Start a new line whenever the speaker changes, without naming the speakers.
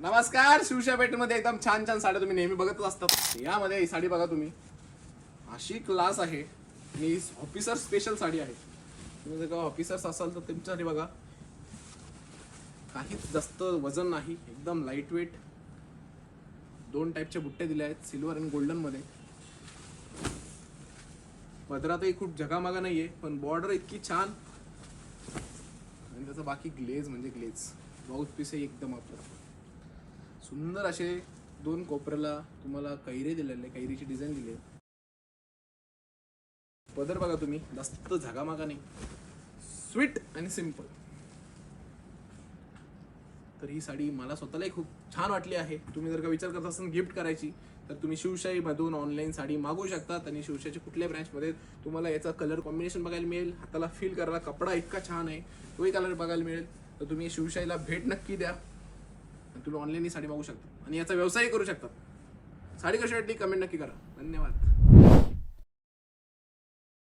नमस्कार. शिवशाही पेठमध्ये एकदम छान छान साड्या तुम्ही नेहमी बघतच असतात. यामध्ये ही साडी बघा तुम्ही, अशी क्लास आहे. ही ऑफिसर स्पेशल साडी आहे. तुम्ही जर का ऑफिसर्स असाल तर तुमच्यासाठी बघा, काहीच जास्त वजन नाही, एकदम लाईट वेट. दोन टाईपचे बुट्टे दिले आहेत, सिल्वर आणि गोल्डन मध्ये. पदरातही खूप जगामागा नाहीये, पण बॉर्डर इतकी छान आणि त्याचं बाकी ग्लेज म्हणजे ग्लेज. ब्लाउज पीस आहे एकदम आपला सुंदर. असे दोन कोपऱ्याला तुम्हाला कैरी दिलेले, कैरीची डिझाईन दिली. पदर बघा तुम्ही, जास्त झगामागा नाही, स्वीट आणि सिंपल. तर ही साडी मला स्वतःलाही खूप छान वाटली आहे. तुम्ही जर का विचार करत असाल गिफ्ट करायची तर तुम्ही शिवशाही मधून ऑनलाईन साडी मागवू शकतात. आणि शिवशाहीच्या कुठल्याही ब्रँचमध्ये तुम्हाला याचा कलर कॉम्बिनेशन बघायला मिळेल. हाताला फील करायला कपडा इतका छान आहे, तोही कलर बघायला मिळेल. तर तुम्ही शिवशाहीला भेट नक्की द्या. तुम्ही ऑनलाईन ही साडी मागू शकता आणि याचा व्यवसाय करू शकता. साडी कशी वाटली कमेंट नक्की करा. धन्यवाद.